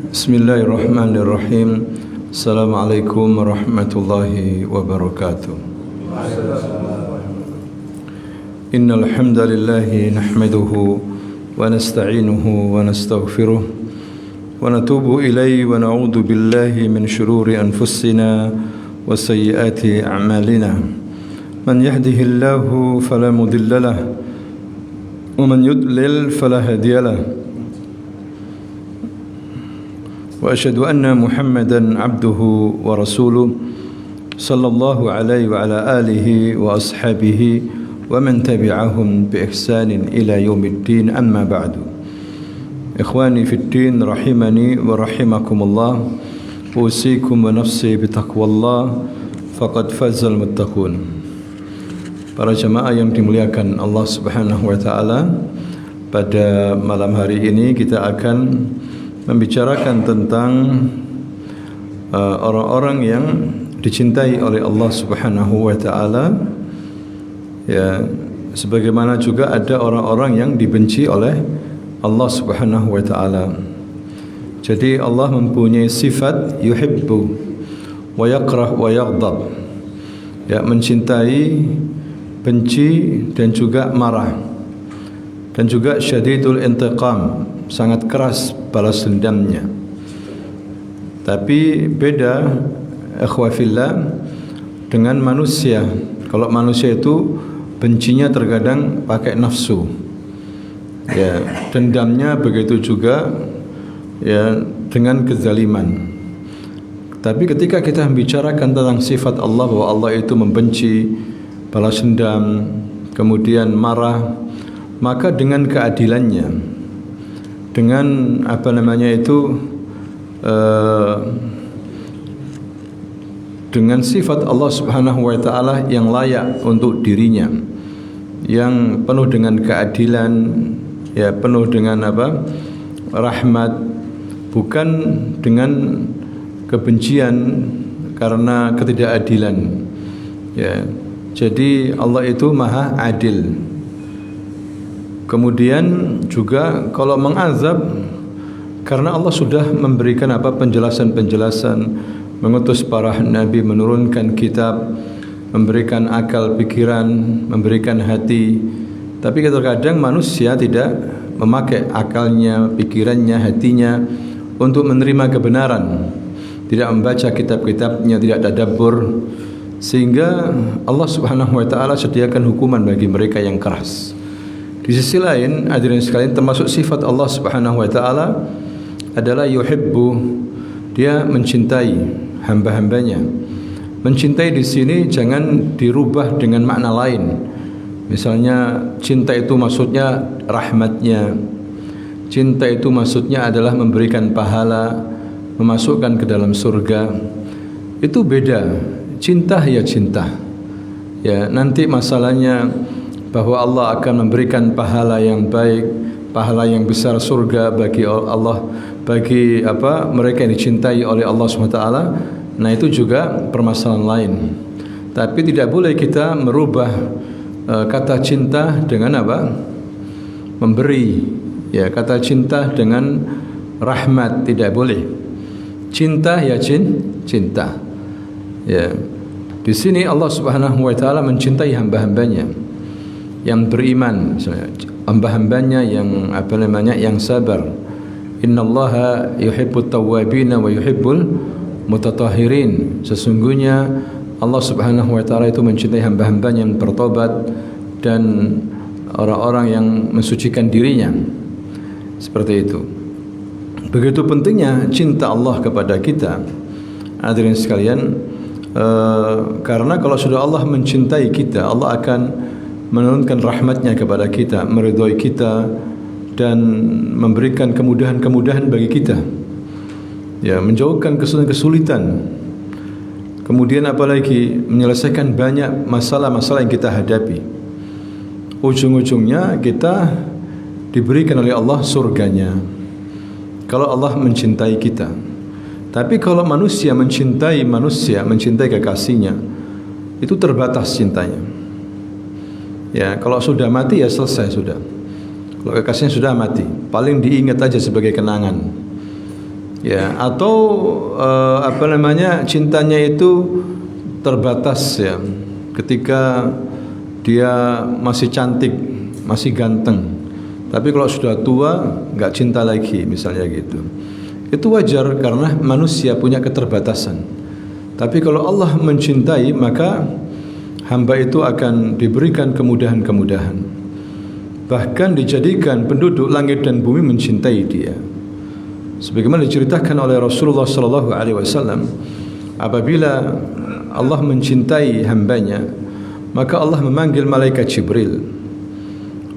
Bismillahirrahmanirrahim. Assalamualaikum warahmatullahi wabarakatuh. Innal hamdalillahi nahmaduhu wa nasta'inuhu wa nastaghfiruh wa natubu ilayhi wa na'udzu billahi min shururi anfusina wa sayyiati a'malina. Man yahdihillahu fala mudilla lahu wa man yudlil fala hadiya lahu. وأشهد أن محمدًا عبده ورسوله صلى الله عليه وعلى آله وأصحابه ومن تبعهم بإحسان إلى يوم الدين أما بعد. إخواني في الدين رحمني ورحمكم الله، أوصيكم ونفسي بتقوى الله فقد فاز المتقون. Para jemaah yang dimuliakan Allah Subhanahu wa taala, pada malam hari ini kita akan membicarakan tentang orang-orang yang dicintai oleh Allah Subhanahu wa taala, ya, sebagaimana juga ada orang-orang yang dibenci oleh Allah Subhanahu wa taala. Jadi Allah mempunyai sifat yuhibbu wa yakrah wa yaghdab, ya, mencintai, benci dan juga marah, dan juga syadidul intiqam, sangat keras balas dendamnya. Tapi beda ikhwafillah dengan manusia. Kalau manusia itu bencinya terkadang pakai nafsu, ya, dendamnya begitu juga, ya, dengan kezaliman. Tapi ketika kita membicarakan tentang sifat Allah, bahwa Allah itu membenci, balas dendam, kemudian marah, maka dengan keadilannya, dengan dengan sifat Allah Subhanahu wa taala yang layak untuk dirinya, yang penuh dengan keadilan, ya, penuh dengan rahmat, bukan dengan kebencian karena ketidakadilan, ya. Jadi Allah itu maha adil. Kemudian juga kalau mengazab, karena Allah sudah memberikan penjelasan-penjelasan, mengutus para nabi, menurunkan kitab, memberikan akal pikiran, memberikan hati. Tapi terkadang manusia tidak memakai akalnya, pikirannya, hatinya untuk menerima kebenaran, tidak membaca kitab-kitabnya, tidak tadabbur, sehingga Allah Subhanahu wa taala sediakan hukuman bagi mereka yang keras. Di sisi lain, hadirin sekalian, termasuk sifat Allah Subhanahu wa taala adalah yuhibbu, dia mencintai hamba-hambanya. Mencintai di sini jangan dirubah dengan makna lain. Misalnya cinta itu maksudnya rahmatnya. Cinta itu maksudnya adalah memberikan pahala, memasukkan ke dalam surga. Itu beda. Cinta ya cinta. Ya, nanti masalahnya bahwa Allah akan memberikan pahala yang baik, pahala yang besar, surga bagi Allah, bagi mereka yang dicintai oleh Allah SWT. Nah, itu juga permasalahan lain. Tapi tidak boleh kita merubah kata cinta dengan memberi, ya, kata cinta dengan rahmat, tidak boleh. Cinta ya cinta. Ya. Di sini Allah Subhanahu wa taala mencintai hamba-hambanya yang beriman, hamba-hambanya yang yang sabar. Innallaha yuhibbut tawwabin wa yuhibbul mutatahhirin. Sesungguhnya Allah Subhanahu wa taala itu mencintai hamba-hambanya yang bertobat dan orang-orang yang mensucikan dirinya. Seperti itu. Begitu pentingnya cinta Allah kepada kita, hadirin sekalian, karena kalau sudah Allah mencintai kita, Allah akan menurunkan rahmatnya kepada kita, meridhai kita, dan memberikan kemudahan-kemudahan bagi kita, ya, menjauhkan kesulitan-kesulitan. Kemudian apalagi menyelesaikan banyak masalah-masalah yang kita hadapi. Ujung-ujungnya kita diberikan oleh Allah surganya, kalau Allah mencintai kita. Tapi kalau manusia mencintai kekasihnya, itu terbatas cintanya. Ya, kalau sudah mati ya selesai sudah. Kalau kekasihnya sudah mati, paling diingat aja sebagai kenangan. Ya, atau cintanya itu terbatas ya. Ketika dia masih cantik, masih ganteng, tapi kalau sudah tua nggak cinta lagi, misalnya gitu. Itu wajar karena manusia punya keterbatasan. Tapi kalau Allah mencintai, maka hamba itu akan diberikan kemudahan-kemudahan. Bahkan dijadikan penduduk langit dan bumi mencintai dia. Sebagaimana diceritakan oleh Rasulullah sallallahu alaihi wasallam, apabila Allah mencintai hambanya, maka Allah memanggil malaikat Jibril.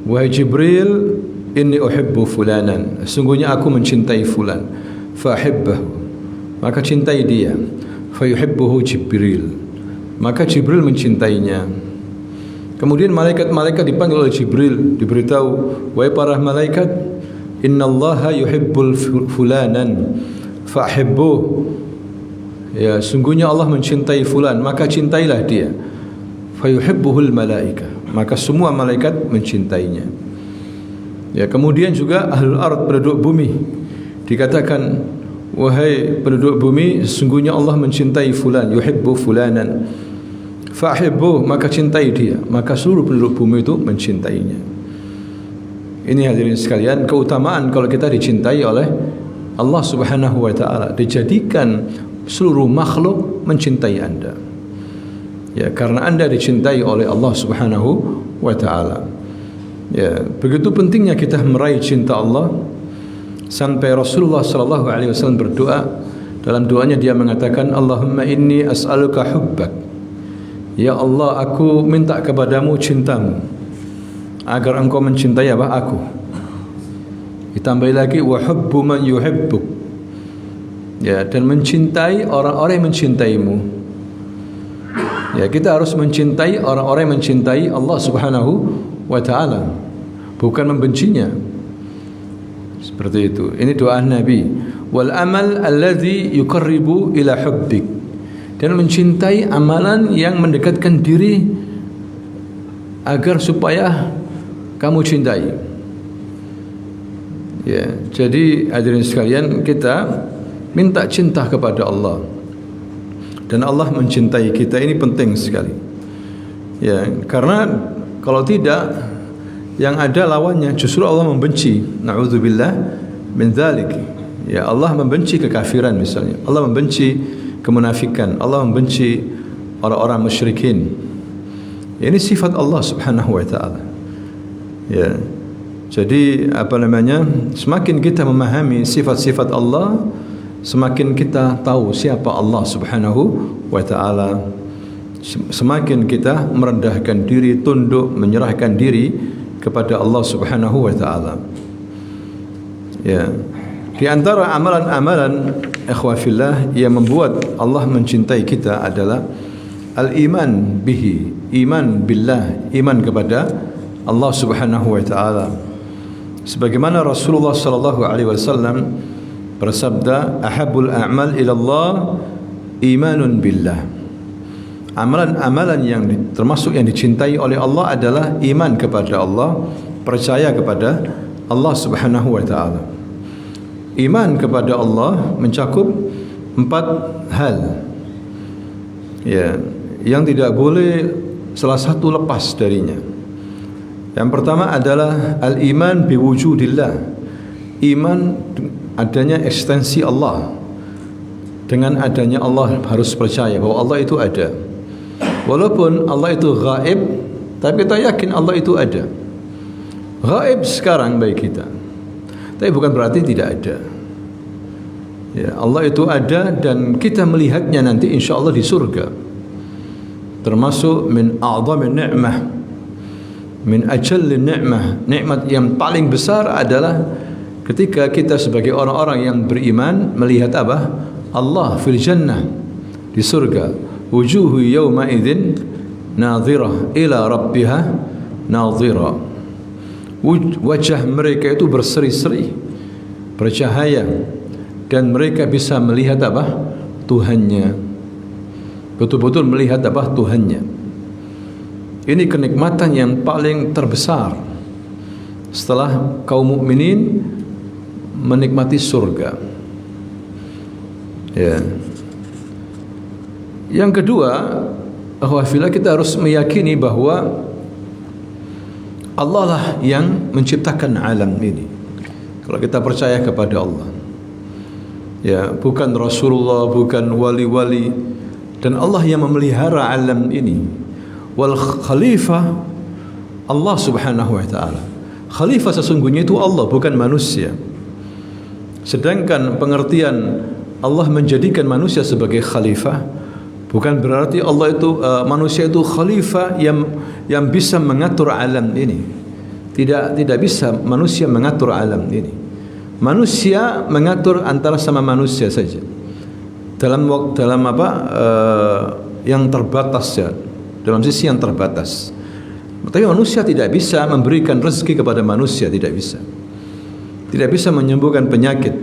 Wahai Jibril, inni uhibbu fulanan. Sungguhnya aku mencintai fulan. Fahibbahu. Maka cintai dia. Fayuhibbuhu Jibril. Maka Jibril mencintainya. Kemudian malaikat-malaikat dipanggil oleh Jibril, diberitahu, wahai para malaikat, innallaha yuhibbul fulanan fahibbuh. Ya, sungguhnya Allah mencintai fulan, maka cintailah dia. Fayuhibbuhul malaika. Maka semua malaikat mencintainya. Ya, kemudian juga ahlul ard, penduduk bumi, dikatakan, wahai penduduk bumi, sesungguhnya Allah mencintai fulan, yuhibbu fulanan fahibbuh, maka cintai dia. Maka seluruh penduduk bumi itu mencintainya. Ini hadirin sekalian, keutamaan kalau kita dicintai oleh Allah Subhanahu wa taala, dijadikan seluruh makhluk mencintai Anda. Ya, karena Anda dicintai oleh Allah Subhanahu wa taala. Ya, begitu pentingnya kita meraih cinta Allah sampai Rasulullah sallallahu alaihi wasallam berdoa. Dalam doanya dia mengatakan, Allahumma inni as'aluka hubbak. Ya Allah, aku minta kepadamu cintamu agar engkau mencintai apa? Aku. Ditambah lagi wa hubbu man yuhibbuk. Ya, dan mencintai orang-orang yang mencintaimu. Ya, kita harus mencintai orang-orang yang mencintai Allah Subhanahu wa taala, bukan membencinya. Seperti itu. Ini doa Nabi. Wal amal alladhi yuqarribu ila hubbik. Dan mencintai amalan yang mendekatkan diri agar supaya kamu cintai. Ya, jadi hadirin sekalian, kita minta cinta kepada Allah dan Allah mencintai kita. Ini penting sekali. Ya, karena kalau tidak, yang ada lawannya, justru Allah membenci. Na'udzubillah min dzalik. Ya, Allah membenci kekafiran misalnya. Allah membenci kemunafikan. Allah membenci orang-orang musyrikin. Ya, ini sifat Allah Subhanahu wa taala. Ya. Jadi semakin kita memahami sifat-sifat Allah, semakin kita tahu siapa Allah Subhanahu wa taala. Semakin kita merendahkan diri, tunduk, menyerahkan diri kepada Allah Subhanahu wa taala. Ya. Di antara amalan-amalan ikhwafillah yang membuat Allah mencintai kita adalah al-iman bihi, iman billah, iman kepada Allah Subhanahu wa taala. Sebagaimana Rasulullah sallallahu alaihi wasallam bersabda, ahabbul a'mal ila Allah imanun billah. Amalan-amalan yang termasuk yang dicintai oleh Allah adalah iman kepada Allah, percaya kepada Allah Subhanahu wa taala. Iman kepada Allah mencakup 4 hal. Ya, yang tidak boleh salah satu lepas darinya. Yang pertama adalah al-iman biwujudillah. Iman adanya ekstensi Allah. Dengan adanya Allah harus percaya bahwa Allah itu ada. Walaupun Allah itu gaib, tapi kita yakin Allah itu ada. Gaib sekarang bagi kita, tapi bukan berarti tidak ada. Ya, Allah itu ada dan kita melihatnya nanti insyaAllah di surga. Termasuk min a'zamin ni'mah, min ajallin ni'mah. Nikmat yang paling besar adalah ketika kita sebagai orang-orang yang beriman melihat apa? Allah fil jannah, di surga. Wujuhu yawma idzin nadhirah ila rabbiha nadhirah. Wajah mereka itu berseri-seri, bercahaya, dan mereka bisa melihat apa? Tuhannya. Betul-betul melihat apa? Tuhannya. Ini kenikmatan yang paling terbesar setelah kaum mukminin menikmati surga. Ya. Yang kedua, akhwafillah, kita harus meyakini bahwa Allah lah yang menciptakan alam ini. Kalau kita percaya kepada Allah, ya, bukan Rasulullah, bukan wali-wali, dan Allah yang memelihara alam ini. Wal khalifah Allah Subhanahu wa taala. Khalifah sesungguhnya itu Allah, bukan manusia. Sedangkan pengertian Allah menjadikan manusia sebagai khalifah bukan berarti Allah itu manusia itu khalifah yang bisa mengatur alam ini. Tidak bisa manusia mengatur alam ini. Manusia mengatur antara sama manusia saja. Dalam apa yang terbatas ya, dalam sisi yang terbatas. Tapi manusia tidak bisa memberikan rezeki kepada manusia, tidak bisa. Tidak bisa menyembuhkan penyakit.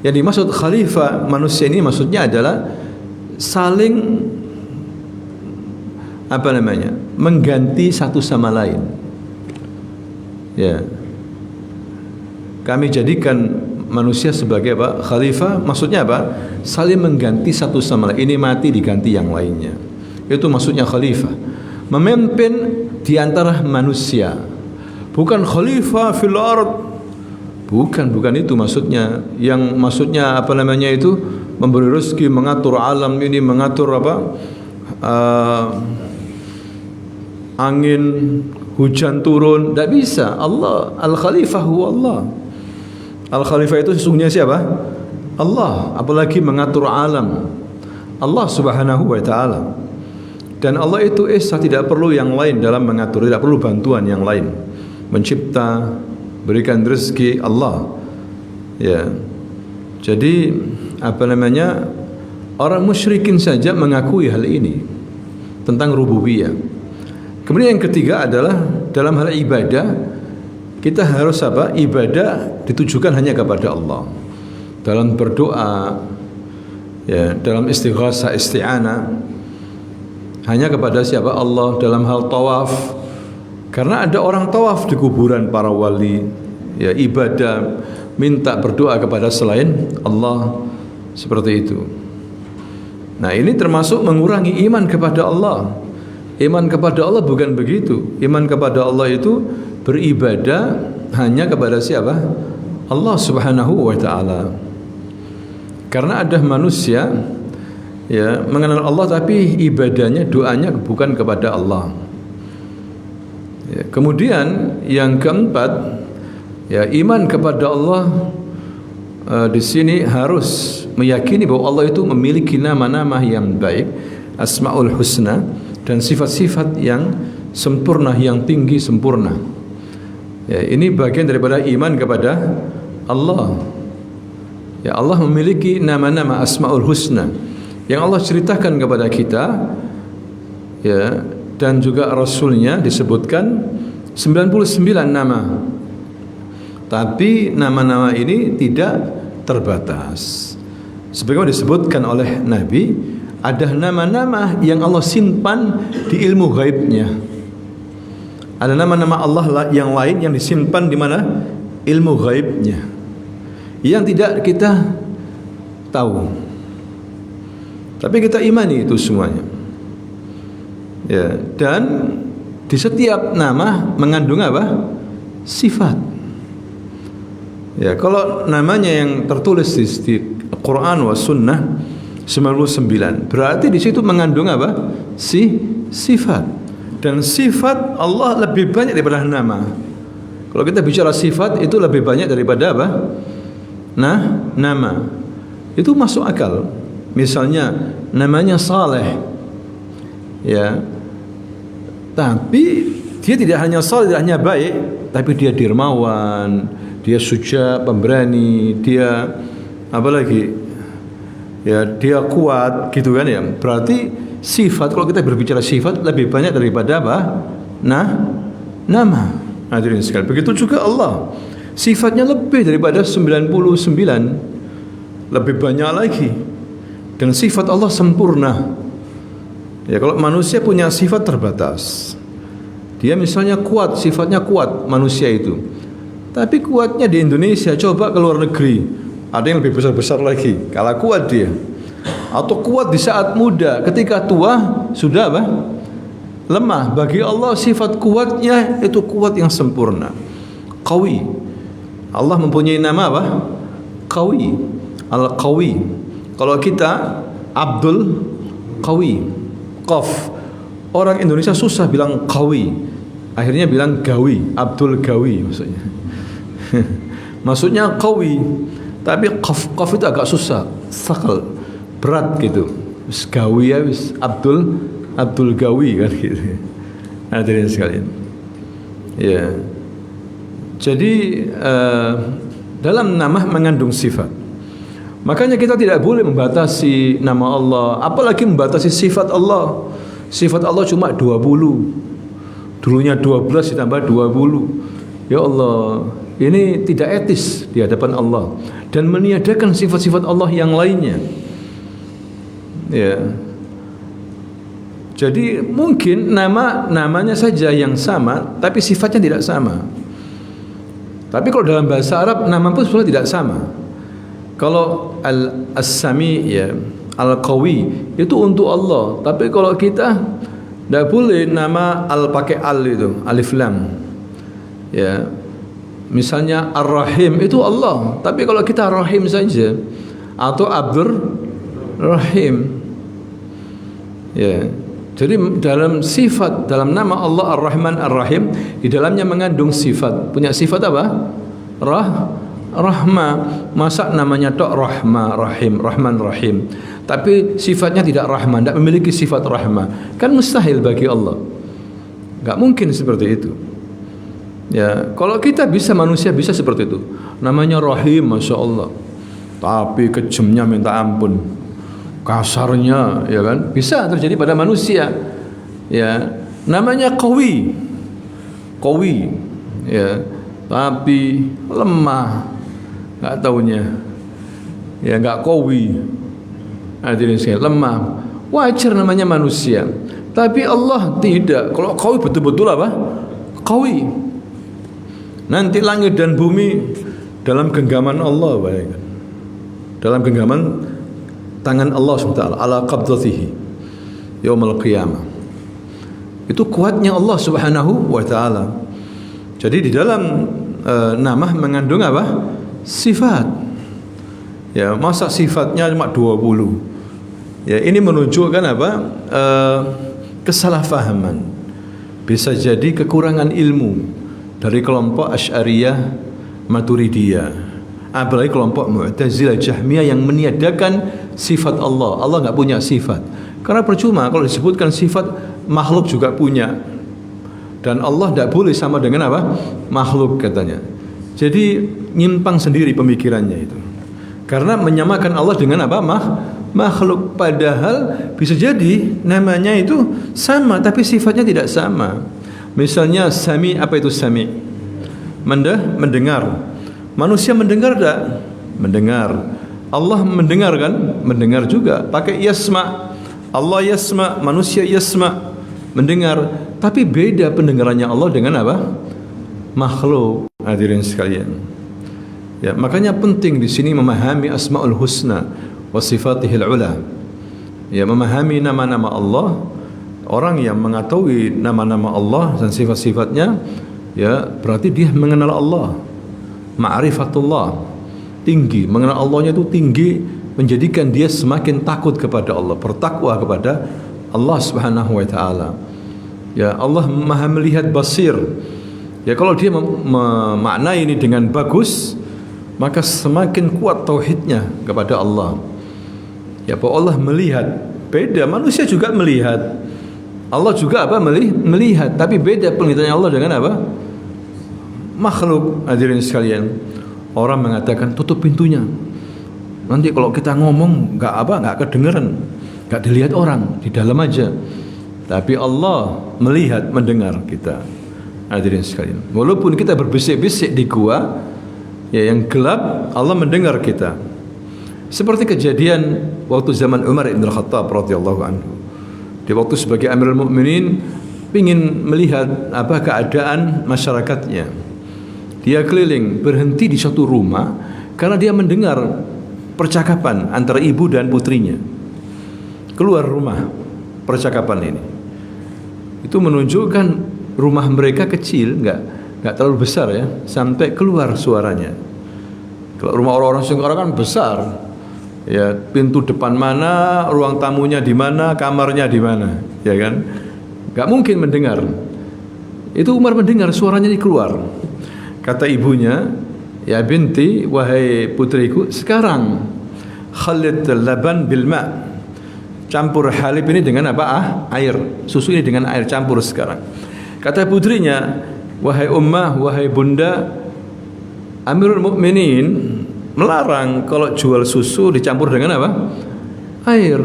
Yang dimaksud khalifah manusia ini maksudnya adalah saling mengganti satu sama lain. Ya. Kami jadikan manusia sebagai apa? Khalifah, maksudnya apa? Saling mengganti satu sama lain. Ini mati diganti yang lainnya. Itu maksudnya khalifah. Memimpin di antara manusia. Bukan khalifah fil ard. Bukan itu maksudnya. Yang maksudnya itu memberi rezeki, mengatur alam ini, mengatur angin, hujan turun, tidak bisa. Allah Al-Khalifah huwa Allah. Al-Khalifah itu sesungguhnya siapa? Allah. Apalagi mengatur alam, Allah Subhanahu wa taala. Dan Allah itu esa, tidak perlu yang lain dalam mengatur, tidak perlu bantuan yang lain. Mencipta, berikan rezeki Allah. Ya. Jadi orang musyrikin saja mengakui hal ini tentang rububiyah. Kemudian yang ketiga adalah dalam hal ibadah kita harus ibadah ditujukan hanya kepada Allah. Dalam berdoa, ya, dalam istighasah, isti'anah hanya kepada siapa? Allah. Dalam hal tawaf, karena ada orang tawaf di kuburan para wali, ya, ibadah minta berdoa kepada selain Allah, seperti itu. Nah, ini termasuk mengurangi iman kepada Allah. Iman kepada Allah bukan begitu. Iman kepada Allah itu beribadah hanya kepada siapa? Allah Subhanahu wa taala. Karena ada manusia ya mengenal Allah tapi ibadahnya, doanya bukan kepada Allah. Ya, kemudian yang keempat, ya, iman kepada Allah di sini harus meyakini bahwa Allah itu memiliki nama-nama yang baik, Asmaul Husna, dan sifat-sifat yang sempurna, yang tinggi sempurna. Ya, ini bagian daripada iman kepada Allah. Ya, Allah memiliki nama-nama Asmaul Husna yang Allah ceritakan kepada kita, ya, dan juga Rasulnya disebutkan 99 nama. Tapi nama-nama ini tidak terbatas. Sebagaimana disebutkan oleh Nabi, ada nama-nama yang Allah simpan di ilmu gaibnya. Ada nama-nama Allah yang lain yang disimpan di mana? Ilmu gaibnya, yang tidak kita tahu. Tapi kita imani itu semuanya. Ya, dan di setiap nama mengandung apa? Sifat. Ya, kalau namanya yang tertulis di Quran wa Sunnah 99, berarti di situ mengandung apa? Sifat. Dan sifat Allah lebih banyak daripada nama. Kalau kita bicara sifat itu lebih banyak daripada apa? Nama. Itu masuk akal. Misalnya namanya Saleh. Ya. Tapi dia tidak hanya saleh, tidak hanya baik, tapi dia dermawan, dia suja, pemberani, dia apalagi, ya, dia kuat, gitu kan ya. Berarti sifat, kalau kita berbicara sifat lebih banyak daripada apa? Nama. Hadirin sekalian, begitu juga Allah. Sifatnya lebih daripada 99, lebih banyak lagi. Dan sifat Allah sempurna. Ya, kalau manusia punya sifat terbatas. Dia misalnya kuat, sifatnya kuat manusia itu. Tapi kuatnya di Indonesia, coba ke luar negeri, ada yang lebih besar-besar lagi, kalah kuat dia. atau kuat di saat muda, ketika tua sudah apa? Lemah. Bagi Allah sifat kuatnya itu kuat yang sempurna, qawi. Allah mempunyai nama apa? Qawi, Al-Qawi. Kalau kita Abdul Qawi, Qaf. Orang Indonesia susah bilang Qawi, akhirnya bilang Gawi, Abdul Gawi maksudnya. Maksudnya Qawi, tapi Qaf itu agak susah, sakal, berat gitu. Wis Gawi ya, wis Abdul Gawi kan gitu. Hadirin sekalian. Ya. Jadi dalam nama mengandung sifat. Makanya kita tidak boleh membatasi nama Allah, apalagi membatasi sifat Allah. Sifat Allah cuma 20. Dulunya 12 ditambah 20. Ya Allah, ini tidak etis di hadapan Allah dan meniadakan sifat-sifat Allah yang lainnya. Ya. Jadi mungkin namanya saja yang sama tapi sifatnya tidak sama. Tapi kalau dalam bahasa Arab nama pun sebenarnya tidak sama. Kalau As-Sami ya, Al-Qawi itu untuk Allah. Tapi kalau kita tidak boleh nama pakai al itu, alif lam. Ya. Misalnya Ar-Rahim itu Allah, tapi kalau kita Rahim saja atau Abdur Rahim. Ya. Jadi dalam sifat, dalam nama Allah Ar-Rahman Ar-Rahim, di dalamnya mengandung sifat. Punya sifat apa? Rahma. Masa namanya tok Rahma, Rahim, Rahman, Rahim. Tapi sifatnya tidak Rahman, tidak memiliki sifat Rahma. Kan mustahil bagi Allah. Enggak mungkin seperti itu. Ya, kalau kita bisa, manusia bisa seperti itu. Namanya Rahim, Masya Allah. Tapi kejamnya minta ampun. Kasarnya, ya kan, bisa terjadi pada manusia. Ya, namanya Qawi, ya, tapi lemah, nggak taunya, ya nggak Qawi, hadirin sekalian, lemah, wajar namanya manusia. Tapi Allah tidak. Kalau Qawi betul-betul apa? Qawi. Nanti langit dan bumi dalam genggaman Allah, bayangkan. Dalam genggaman tangan Allah SWT, ala qabdatihi yaumul qiyamah. Itu kuatnya Allah Subhanahu wa taala. Jadi di dalam nama mengandung apa? Sifat. Ya, masa sifatnya cuma 20. Ya, ini menunjukkan apa? Kesalahpahaman. Bisa jadi kekurangan ilmu dari kelompok Asy'ariyah, Maturidiyah. Apalagi kelompok Mu'tazilah, Jahmiyah yang meniadakan sifat Allah. Allah enggak punya sifat. Karena percuma kalau disebutkan sifat, makhluk juga punya. Dan Allah tidak boleh sama dengan apa? Makhluk katanya. Jadi nyimpang sendiri pemikirannya itu. Karena menyamakan Allah dengan apa? Makhluk. Padahal bisa jadi namanya itu sama tapi sifatnya tidak sama. Misalnya Sami, apa itu Sami? Mendengar. Manusia mendengar tak? Mendengar. Allah mendengar kan? Mendengar juga. Pakai yasma. Allah yasma, manusia yasma, mendengar. Tapi beda pendengarannya Allah dengan apa? Makhluk. Hadirin sekalian. Ya, makanya penting di sini memahami Asmaul Husna wa Sifatihil Ula. Ya, memahami nama-nama Allah. Orang yang mengetahui nama-nama Allah dan sifat-sifatnya, ya berarti dia mengenal Allah. Ma'rifatullah, tinggi, mengenal Allahnya itu tinggi, menjadikan dia semakin takut kepada Allah, bertakwa kepada Allah Subhanahu wa taala. Ya, Allah Maha melihat basir. Ya, kalau dia memaknai ini dengan bagus, maka semakin kuat tauhidnya kepada Allah. Ya, bahwa Allah melihat, beda manusia juga melihat. Allah juga apa? Melihat, tapi beda penglihatannya Allah dengan apa? Makhluk. Hadirin sekalian, orang mengatakan tutup pintunya, nanti kalau kita ngomong nggak kedengeran, nggak dilihat orang, di dalam aja. Tapi Allah melihat, mendengar kita. Hadirin sekalian, walaupun kita berbisik-bisik di gua ya yang gelap, Allah mendengar kita. Seperti kejadian waktu zaman Umar bin Khattab radhiyallahu anhu. Di waktu sebagai Amirul Mukminin ingin melihat apa keadaan masyarakatnya. Dia keliling, berhenti di suatu rumah karena dia mendengar percakapan antara ibu dan putrinya. keluar rumah percakapan ini. Itu menunjukkan rumah mereka kecil, enggak terlalu besar ya, sampai keluar suaranya. Kalau rumah orang-orang sekarang kan besar. Ya, pintu depan mana, ruang tamunya di mana, kamarnya di mana, ya kan? Enggak mungkin mendengar. Itu Umar mendengar suaranya keluar. Kata ibunya, "Ya binti, wahai putriku, sekarang khalid laban bil ma." Campur halib ini dengan apa? Air. Susu ini dengan air, campur sekarang. Kata putrinya, "Wahai ummah, wahai bunda, Amirul Mukminin melarang kalau jual susu dicampur dengan apa? Air."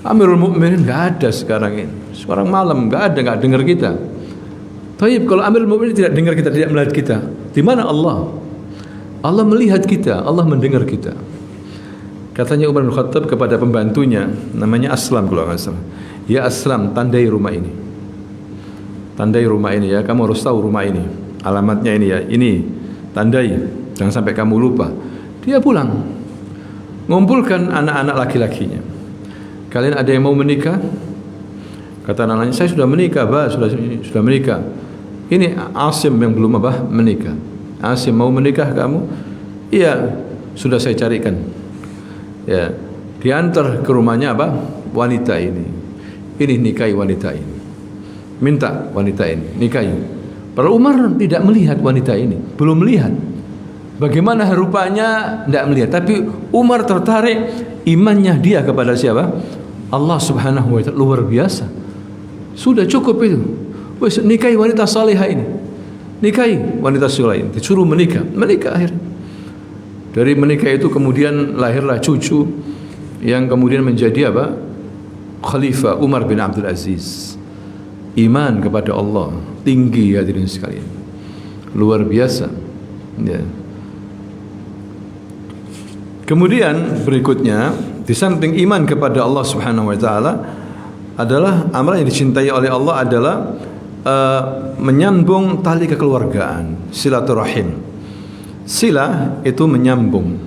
Amirul Mukminin enggak ada sekarang ini. Sekarang malam enggak dengar kita. Baik, kalau Amirul Mukminin tidak dengar kita, tidak melihat kita, di mana Allah? Allah melihat kita, Allah mendengar kita. Katanya Umar bin Khattab kepada pembantunya, namanya Aslam kalau enggak salah. "Ya Aslam, tandai rumah ini. Tandai rumah ini ya, kamu harus tahu rumah ini. Alamatnya ini ya, ini tandai. Jangan sampai kamu lupa." Dia pulang, ngumpulkan anak-anak laki-lakinya. "Kalian ada yang mau menikah?" Kata anak-anaknya, "Saya sudah menikah, Bah, sudah menikah. Ini Asim yang belum menikah. Asim, mau menikah kamu?" "Iya, sudah saya carikan." Ya, diantar ke rumahnya wanita ini. "Ini nikahi wanita ini. Minta wanita ini nikahi." Padahal Umar tidak melihat wanita ini, belum melihat. Bagaimana rupanya tidak melihat, tapi Umar tertarik, imannya dia kepada siapa? Allah Subhanahu wa taala luar biasa. Sudah cukup itu. Wes nikahi wanita salihah ini. Nikahi wanita salihah ini. Disuruh menikah akhirnya. Dari menikah itu kemudian lahirlah cucu yang kemudian menjadi Khalifah Umar bin Abdul Aziz. Iman kepada Allah tinggi hadirin sekalian. Luar biasa. Ya. Kemudian berikutnya, di samping iman kepada Allah Subhanahu wa taala adalah amalan yang dicintai oleh Allah adalah menyambung tali kekeluargaan, silaturahim. Silah itu menyambung,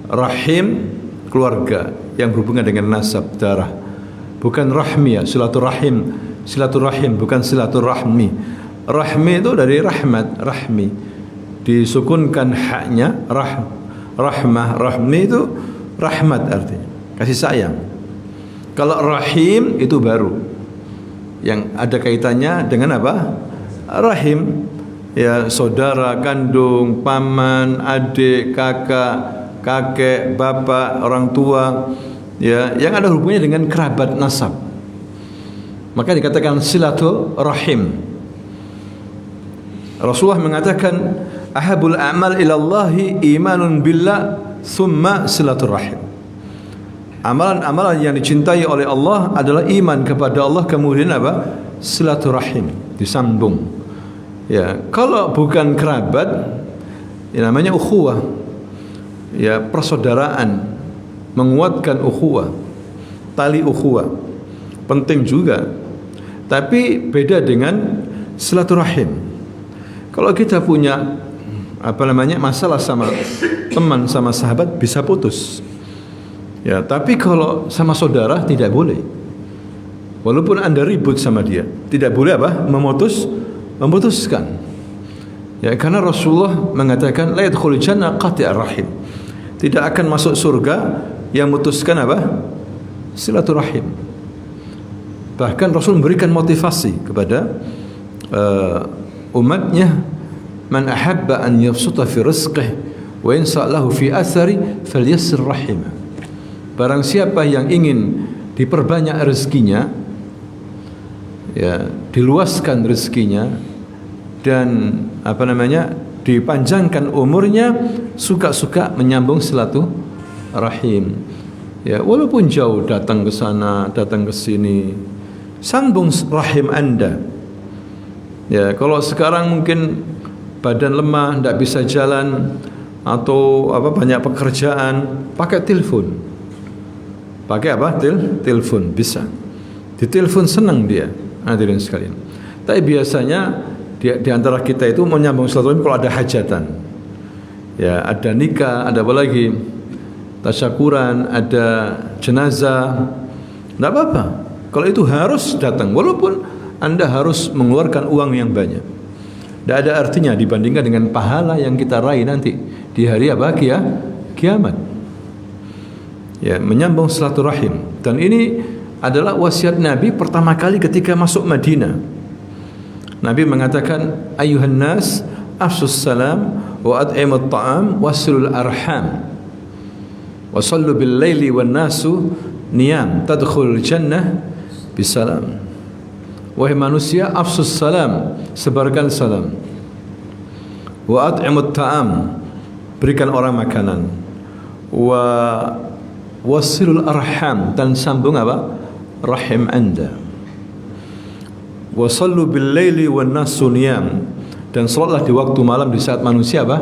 rahim keluarga yang berhubungan dengan nasab darah. Bukan rahmi ya, silaturahim bukan silaturahmi. Rahmi itu dari rahmat, rahmi. Disukunkan haknya rahmah, rahmi itu rahmat artinya, kasih sayang. Kalau rahim itu baru, yang ada kaitannya dengan rahim, ya saudara kandung, paman, adik, kakek, bapak, orang tua, ya yang ada hubungannya dengan kerabat nasab. Maka dikatakan silaturahim. Rasulullah mengatakan, "Ahabul a'mal ilallahi imanun billah thumma silaturahim." Amalan-amalan yang dicintai oleh Allah adalah iman kepada Allah, kemudian silaturahim, disambung. Ya, kalau bukan kerabat, ya namanya ukhuwah. Ya, persaudaraan, menguatkan ukhuwah, tali ukhuwah. Penting juga. Tapi beda dengan silaturahim. Kalau kita punya masalah sama teman, sama sahabat bisa putus. Ya, tapi kalau sama saudara tidak boleh. Walaupun Anda ribut sama dia, tidak boleh memutuskan. Ya, karena Rasulullah mengatakan la yadkhulul jannah qati'ar rahim. Tidak akan masuk surga yang memutuskan silaturahim. Bahkan Rasul memberikan motivasi kepada umatnya, "Man ahabba an yabsuta fi rizqihi wa yansa lahu fi athari falyassir rahimah." Barang siapa yang ingin diperbanyak rezekinya, ya, diluaskan rezekinya dan dipanjangkan umurnya, suka-suka menyambung silaturahim. Ya, walaupun jauh datang ke sana, datang ke sini, sambung rahim Anda. Ya, kalau sekarang mungkin badan lemah, tidak bisa jalan atau banyak pekerjaan, pakai telepon. Pakai telepon bisa. Di telepon senang dia, hadirin sekalian. Tapi biasanya di antara kita itu menyambung silaturahim kalau ada hajatan. Ya, ada nikah, ada apa lagi? Tasyakuran, ada jenazah, Tidak apa-apa. Kalau itu harus datang, walaupun Anda harus mengeluarkan uang yang banyak. Tidak ada artinya dibandingkan dengan pahala yang kita raih nanti di hari apa? Kiamat. Ya, menyambung silaturahim. Dan ini adalah wasiat Nabi pertama kali ketika masuk Madinah. Nabi mengatakan, ayuhan nas, afsus salam, wa at'imut ta'am, wasilul arham, wa sallu bil laili wan nasu niyam, tadkhulul jannah bisalam. Wahai manusia, afsus salam, sebarkan salam. Wa at'imut ta'am, berikan orang makanan. Wa wasilul arham, dan sambung apa? Rahim Anda. Wa sallu bil laili wan nasu niyam, dan salatlah di waktu malam di saat manusia apa?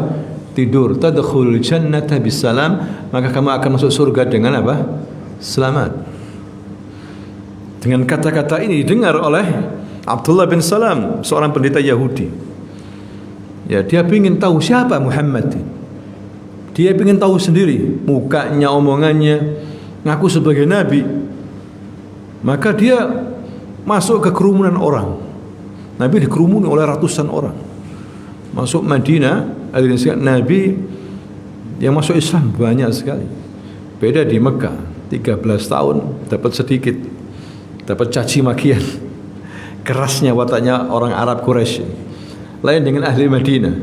Tidur. Tadkhulul jannata bisalam, maka kamu akan masuk surga dengan apa? Selamat. Dengan kata-kata ini didengar oleh Abdullah bin Salam, seorang pendeta Yahudi. Ya, dia ingin tahu siapa Muhammad. Dia ingin tahu sendiri, mukanya, omongannya, ngaku sebagai nabi. Maka dia masuk ke kerumunan orang. Nabi dikerumuni oleh ratusan orang. Masuk Madinah, Nabi yang masuk Islam banyak sekali. Beda di Mekah, 13 tahun dapat sedikit, dapat caci makian. Kerasnya wataknya orang Arab Quraisy. Lain dengan ahli Madinah,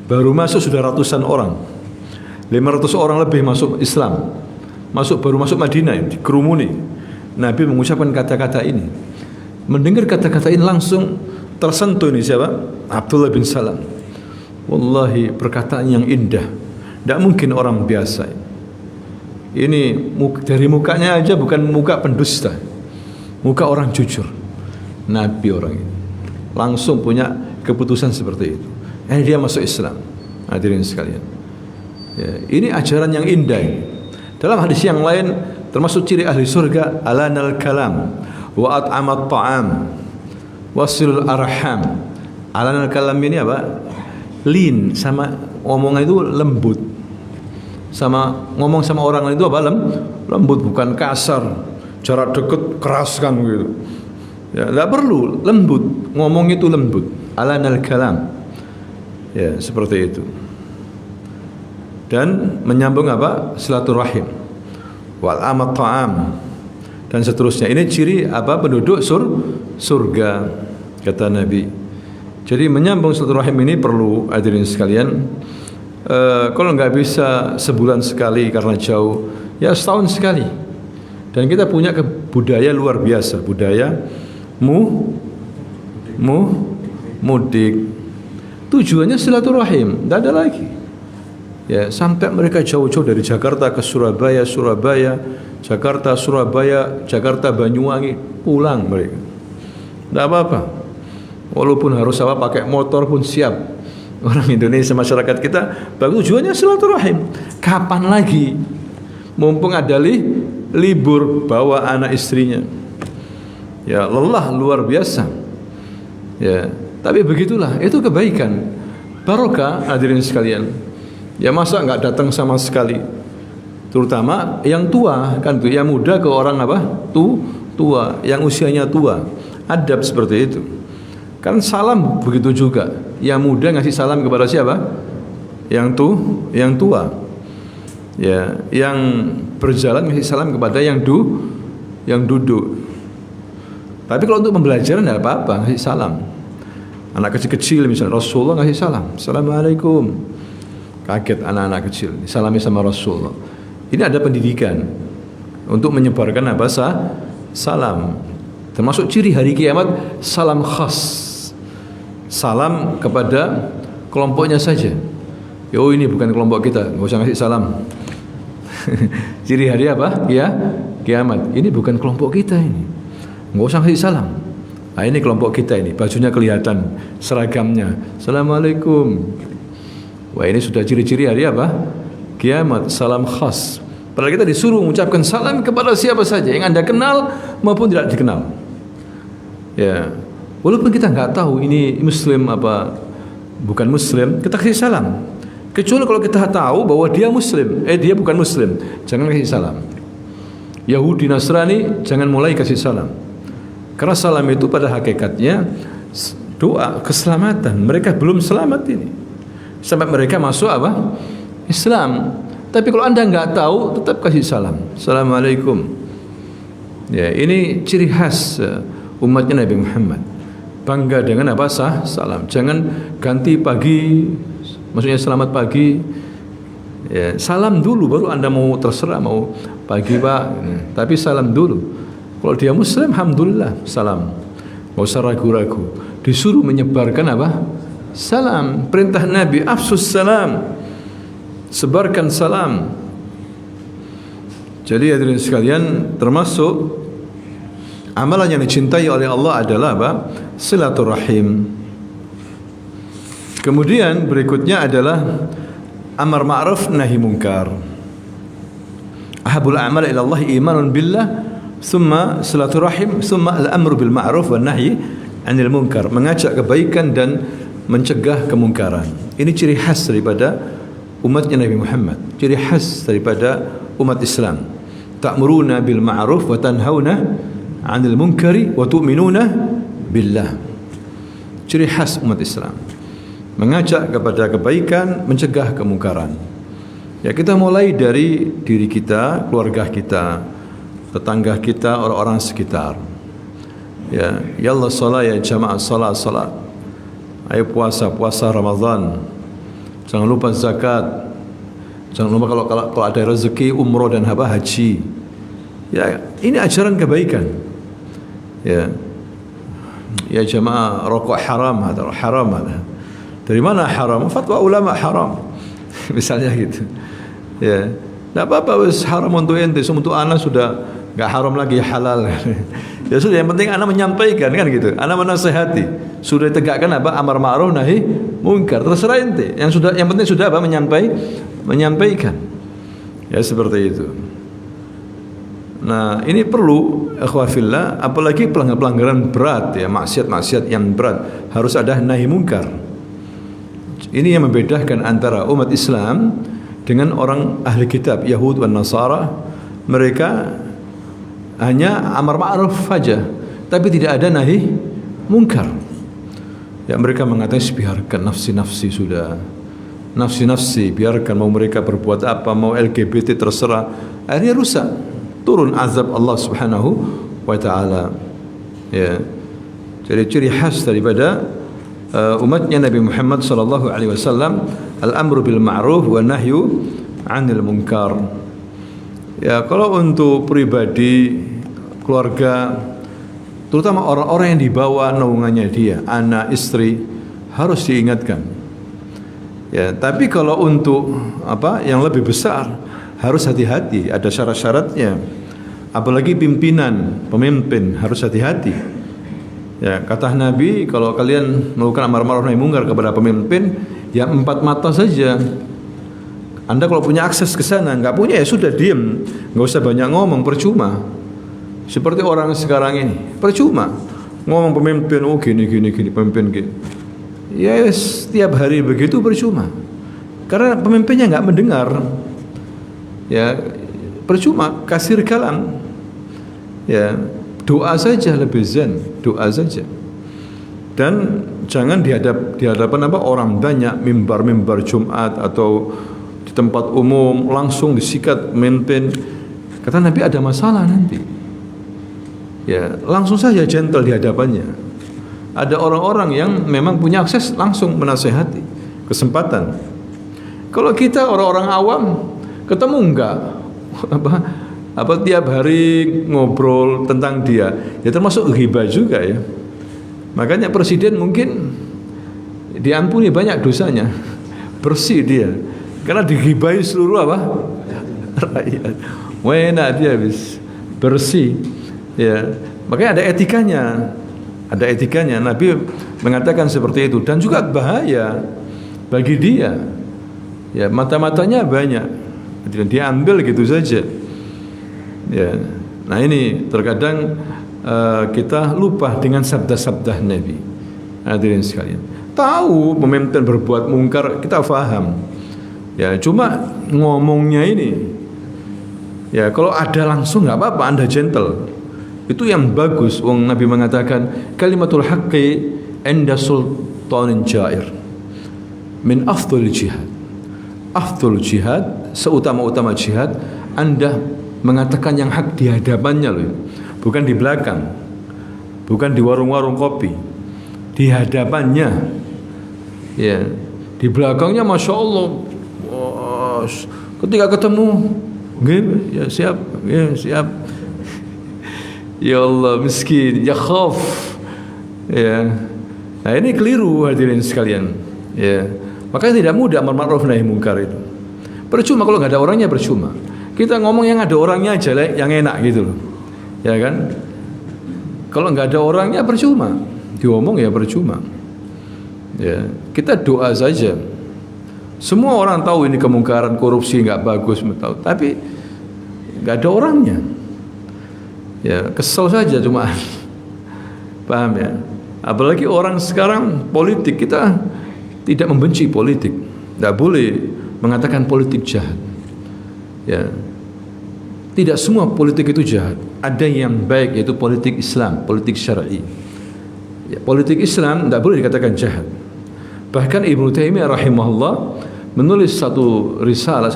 baru masuk sudah ratusan orang, 500 orang lebih masuk Islam. Baru masuk Madinah, dikerumuni. Nabi mengucapkan kata-kata ini. Mendengar kata-kata ini langsung tersentuh ini siapa? Abdullah bin Salam. Wallahi, perkataan yang indah. Tidak mungkin orang biasa. Ini dari mukanya aja bukan muka pendusta, muka orang jujur. Nabi orang ini langsung punya keputusan seperti itu. Dia masuk Islam. Hadirin sekalian. Ya, ini ajaran yang indah ini. Dalam hadis yang lain, termasuk ciri ahli surga, alanal kalam wa at'amat ta'am wasilul arham. Alanal kalam ini apa? Lin, sama omongan itu lembut. Sama ngomong sama orang lain itu apa? Lembut, bukan kasar. Jarak dekat keraskan gitu. Ya, enggak perlu, lembut. Ngomong itu lembut. Alanal kalam. Ya, seperti itu. Dan menyambung apa? Silaturahim. Wal amat ta'am, dan seterusnya. Ini ciri apa? Penduduk surga, kata Nabi. Jadi menyambung silaturahim ini perlu, hadirin sekalian. Kalau nggak bisa sebulan sekali karena jauh, ya setahun sekali. Dan kita punya budaya luar biasa, budaya mudik. Tujuannya silaturahim, tidak ada lagi. Ya, sampai mereka jauh-jauh dari Jakarta ke Surabaya, Jakarta, Jakarta, Banyuwangi, pulang mereka. Tidak apa-apa. Walaupun harus pakai motor pun siap. Orang Indonesia, masyarakat kita, tujuannya silaturahim. Kapan lagi? Mumpung ada libur, bawa anak istrinya. Ya, lelah luar biasa. Ya, tapi begitulah, itu kebaikan. Barokah, hadirin sekalian. Ya, masa enggak datang sama sekali? Terutama yang tua, kan tuh, yang muda ke orang apa? Tua, yang usianya tua. Adab seperti itu. Kan salam begitu juga. Yang muda ngasih salam kepada siapa? Yang tua. Ya, yang berjalan ngasih salam kepada yang duduk. Tapi kalau untuk pembelajaran tidak apa-apa, ngasih salam. Anak kecil-kecil misalnya, Rasulullah ngasih salam, Assalamualaikum. Kaget anak-anak kecil, disalami sama Rasulullah. Ini ada pendidikan untuk menyebarkan apa? Salam. Termasuk ciri hari kiamat, salam khas. Salam kepada kelompoknya saja. Oh, ini bukan kelompok kita, nggak usah ngasih salam. Ciri hari apa? Ya, kiamat. Ini bukan kelompok kita ini, nggak usah ngasih salam. Nah, ini kelompok kita ini, bajunya kelihatan, seragamnya. Assalamualaikum. Wah, ini sudah ciri-ciri hari apa? Kiamat, salam khas. Padahal kita disuruh mengucapkan salam kepada siapa saja, yang Anda kenal maupun tidak dikenal. Ya, walaupun kita nggak tahu ini Muslim apa bukan Muslim, kita kasih salam. Kecuali kalau kita tahu bahwa dia Muslim, dia bukan Muslim, jangan kasih salam. Yahudi, Nasrani, jangan mulai kasih salam. Karena salam itu pada hakikatnya doa keselamatan. Mereka belum selamat ini sampai mereka masuk apa? Islam. Tapi kalau anda nggak tahu, tetap kasih salam. Assalamualaikum. Ya, ini ciri khas umatnya Nabi Muhammad. Bangga dengan apa? Salam. Jangan ganti pagi, maksudnya selamat pagi. Ya, salam dulu baru anda mau terserah mau pagi pak. Tapi salam dulu. Kalau dia Muslim, alhamdulillah salam. Gak usah ragu-ragu. Disuruh menyebarkan apa? Salam. Perintah Nabi, afsus salam. Sebarkan salam. Jadi hadirin sekalian, termasuk amalan yang dicintai oleh Allah adalah apa? Silaturahim. Kemudian berikutnya adalah amar ma'ruf nahi munkar. Ahabul a'mal ila Allah imanun billah, thumma silaturahim, thumma al-amru bil ma'ruf wan nahyi 'anil munkar. Mengajak kebaikan dan mencegah kemungkaran. Ini ciri khas daripada umatnya Nabi Muhammad. Ciri khas daripada umat Islam. Ta'muruna bil ma'ruf wa tanhauna 'anil munkari wa tu'minuna billah. Ciri khas umat Islam. Mengajak kepada kebaikan, mencegah kemungkaran. Ya, kita mulai dari diri kita, keluarga kita, tetangga kita, orang-orang sekitar. Ya, yallah salat ya jamaah salat. Ayo puasa Ramadan. Jangan lupa zakat. Jangan lupa kalau ada rezeki umroh dan haji. Ya, ini ajaran kebaikan. Ya. Ya jamaah rokok haram ada. Dari mana haram? Fatwa ulama haram. Misalnya gitu. Ya. Enggak apa-apa wis haram untuk ente, untuk anak sudah enggak haram lagi halal. Ya sudah, yang penting anak menyampaikan kan gitu. Anak menasihati. Sudah ditegakkan apa? Amar ma'ruf nahi munkar. Terserah ente. Yang penting sudah apa? Menyampaikan. Ya seperti itu. Nah, ini perlu ikhwafillah, apalagi pelanggaran berat ya, maksiat-maksiat yang berat, harus ada nahi munkar. Ini yang membedakan antara umat Islam dengan orang ahli kitab Yahud dan Nasara. Mereka hanya amar ma'ruf saja, tapi tidak ada nahi munkar. Ya, mereka mengatakan biarkan nafsi-nafsi sudah. Nafsi-nafsi biarkan, mau mereka berbuat apa, mau LGBT terserah. Akhirnya rusak. Turun azab Allah Subhanahu wa taala. Ya. Jadi ciri khas daripada umatnya Nabi Muhammad sallallahu alaihi wasallam al-amru bil ma'ruf wa nahyu 'anil munkar. Ya, kalau untuk pribadi, keluarga, terutama orang-orang yang dibawa naungannya dia, anak, istri, harus diingatkan. Ya, tapi kalau untuk apa yang lebih besar, harus hati-hati, ada syarat-syaratnya. Apalagi pemimpin harus hati-hati. Ya, kata Nabi, kalau kalian melakukan amar ma'ruf nahi munkar kepada pemimpin, ya 4 mata saja. Anda kalau punya akses ke sana, enggak punya ya sudah diam, enggak usah banyak ngomong, percuma. Seperti orang sekarang ini, percuma ngomong pemimpin, oh gini pemimpin gini. Ya setiap hari begitu percuma. Karena pemimpinnya enggak mendengar. Ya percuma, kasir kalam. Ya, doa saja lebih zen, doa saja. Dan jangan di hadapan apa orang banyak, mimbar Jumat atau di tempat umum langsung disikat pemimpin. Kata Nabi ada masalah nanti. Ya, langsung saja gentle di hadapannya. Ada orang-orang yang memang punya akses langsung menasehati, kesempatan. Kalau kita orang-orang awam ketemu enggak apa tiap hari ngobrol tentang dia, ya termasuk ghibah juga ya. Makanya presiden mungkin diampuni banyak dosanya, bersih dia, karena dighibahi seluruh apa rakyat. Enak dia habis bersih ya. Makanya ada etikanya. Nabi mengatakan seperti itu, dan juga bahaya bagi dia ya, mata-matanya banyak, dia ambil gitu saja ya. Nah ini terkadang kita lupa dengan sabda-sabda Nabi. Hadirin sekalian, tahu pemimpin berbuat mungkar, kita faham ya, cuma ngomongnya ini Ya, kalau ada langsung nggak apa-apa, Anda gentle. Itu yang bagus. Wong Nabi mengatakan kalimatul haqqi inda sultanin jair min afdhal jihad. Afdhal jihad, seutama-utama jihad, Anda mengatakan yang hak di hadapannya loh. Bukan di belakang. Bukan di warung-warung kopi. Di hadapannya. Ya, di belakangnya Masya Allah. Ketika ketemu, ya siap, ya siap. Ya Allah, miskin, ya khaf. Ya. Nah, ini keliru hadirin sekalian. Ya. Makanya tidak mudah amar ma'ruf nahi munkar itu. Percuma kalau nggak ada orangnya, percuma. Kita ngomong yang ada orangnya aja yang enak gitu loh. Ya kan? Kalau nggak ada orangnya percuma. Diomong ya percuma. Ya, kita doa saja. Semua orang tahu ini kemungkaran, korupsi nggak bagus, tahu. Tapi nggak ada orangnya. Ya, kesel saja cuma. Paham ya? Apalagi orang sekarang politik, kita tidak membenci politik. Tidak boleh mengatakan politik jahat. Ya. Tidak semua politik itu jahat. Ada yang baik, yaitu politik Islam, politik syar'i. Ya, politik Islam tidak boleh dikatakan jahat. Bahkan Ibnu Taimiyah rahimahullah menulis satu risalah,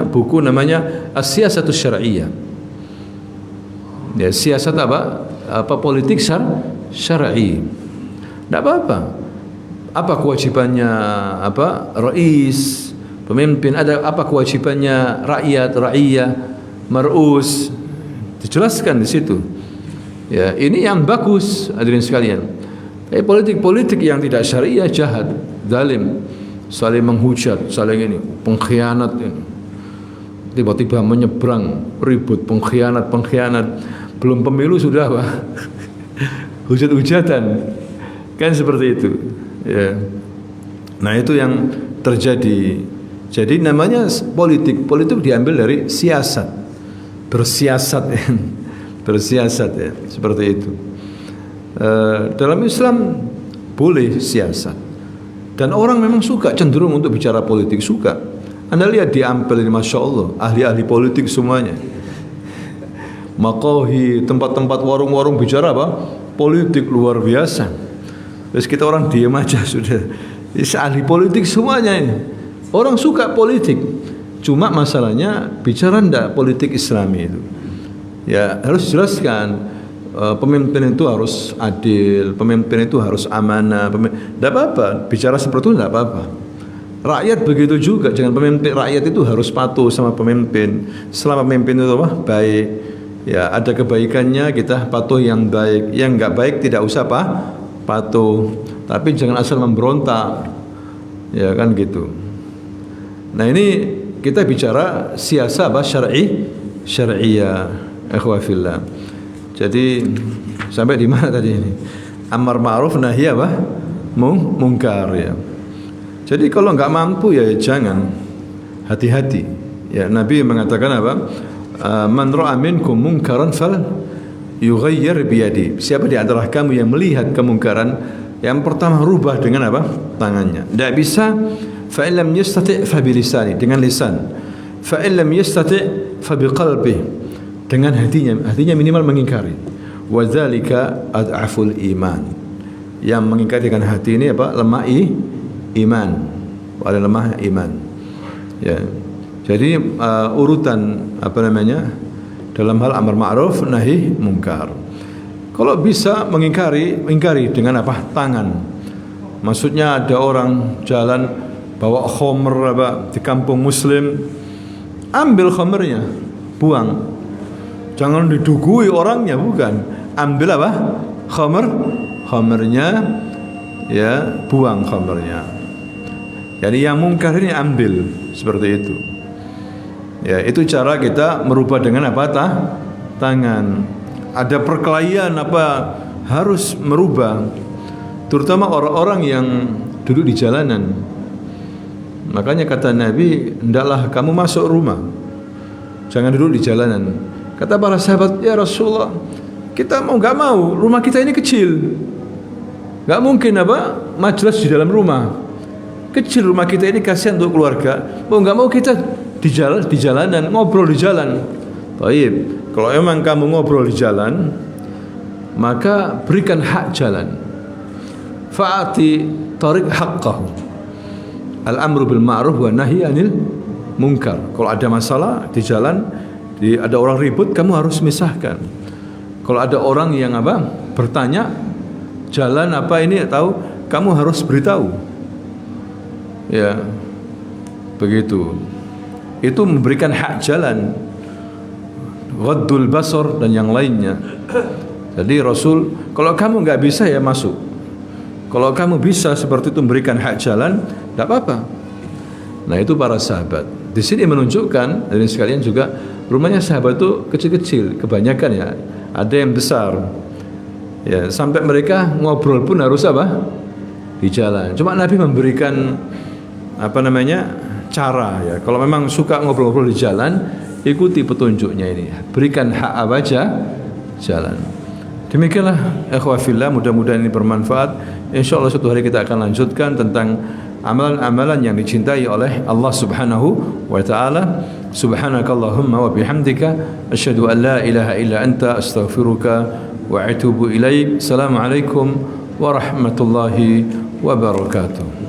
buku namanya As-Siyasatus Syar'iyyah. Ya, siasat politik syar'i. Tidak apa-apa. Apa kewajibannya rais, pemimpin, ada apa kewajibannya rakyat, ra'iyah, mar'us, dijelaskan di situ. Ya, ini yang bagus hadirin sekalian. Politik-politik yang tidak syariah jahat, zalim, saling menghujat, saling ini pengkhianat ini. Tiba-tiba menyeberang, ribut, pengkhianat, belum pemilu sudah hujat-hujatan, kan seperti itu. Ya. Nah, itu yang terjadi. Jadi namanya politik diambil dari siasat, bersiasat ya. Bersiasat ya, seperti itu. Dalam Islam boleh siasat, dan orang memang suka, cenderung untuk bicara politik, suka. Anda lihat di Ampel ini, Masya Allah, ahli-ahli politik semuanya. Maqahi, tempat-tempat warung-warung bicara politik luar biasa. Terus kita orang diam aja sudah. Ahli politik semuanya ini. Orang suka politik. Cuma masalahnya bicara ndak politik Islami itu. Ya, harus jelaskan, pemimpin itu harus adil, pemimpin itu harus amanah. Tidak apa-apa, bicara seperti itu tidak apa-apa. Rakyat begitu juga, jangan pemimpin, rakyat itu harus patuh sama pemimpin. Selama pemimpin itu baik, ya ada kebaikannya kita patuh yang baik. Yang enggak baik tidak usah patuh. Tapi jangan asal memberontak. Ya kan gitu. Nah, ini kita bicara siasat syar'iyyah, ikhwafillah. Jadi sampai di mana tadi ini? Amar ma'ruf nahi munkar ya. Jadi kalau enggak mampu ya jangan, hati-hati. Ya, Nabi mengatakan man ra'a minkum munkaran fal yughayyir biyadi. Siapa di antara kamu yang melihat kemungkaran, yang pertama rubah dengan tangannya. Tidak bisa, fa in lam yastati' fa bilisani, dengan lisan. Fa in lam yastati' fa biqalbi, dengan hatinya minimal mengingkari. Wa dzalika ad'aful iman. Yang mengingkari dengan hati ini lemah iman. Paling lemah iman. Ya. Jadi urutan dalam hal amar ma'ruf nahi munkar. Kalau bisa mengingkari dengan tangan. Maksudnya ada orang jalan bawa khamr di kampung muslim, ambil khamrnya, buang. Jangan didugui orangnya, bukan. Ambil khamrnya, ya, buang khamrnya. Jadi yang mungkar ini ambil, seperti itu. Ya, itu cara kita merubah dengan tangan. Ada perkelahian harus merubah, terutama orang-orang yang duduk di jalanan. Makanya kata Nabi, hendaklah kamu masuk rumah, jangan duduk di jalanan. Kata para sahabat, ya Rasulullah, kita nggak mau, rumah kita ini kecil, nggak mungkin majelis di dalam rumah. Kecil rumah kita ini, kasihan untuk keluarga. Nggak mau kita di jalanan, ngobrol di jalan. Taib. Kalau memang kamu ngobrol di jalan, maka berikan hak jalan. Fa'ati tariq haqqahu. Al-amru bil ma'ruf wa nahyi 'anil munkar. Kalau ada masalah di jalan, ada orang ribut, kamu harus misahkan. Kalau ada orang yang bertanya jalan apa ini tahu, kamu harus beritahu. Ya. Begitu. Itu memberikan hak jalan. Ghaddul basar dan yang lainnya. Jadi Rasul, kalau kamu enggak bisa ya masuk. Kalau kamu bisa seperti itu memberikan hak jalan, tidak apa-apa. Nah itu para sahabat. Di sini menunjukkan, dan sekalian juga rumahnya sahabat itu kecil-kecil, kebanyakan ya. Ada yang besar. Ya sampai mereka ngobrol pun harus di jalan. Cuma Nabi memberikan cara ya. Kalau memang suka ngobrol-ngobrol di jalan, ikuti petunjuknya ini. Berikan hak jalan. Demikianlah ikhwah fillah, mudah-mudahan ini bermanfaat. Insyaallah suatu hari kita akan lanjutkan tentang amalan-amalan yang dicintai oleh Allah Subhanahu wa taala. Subhanakallahumma wa bihamdika asyhadu an la ilaha illa anta astaghfiruka wa atubu ilaik. Assalamualaikum warahmatullahi wabarakatuh.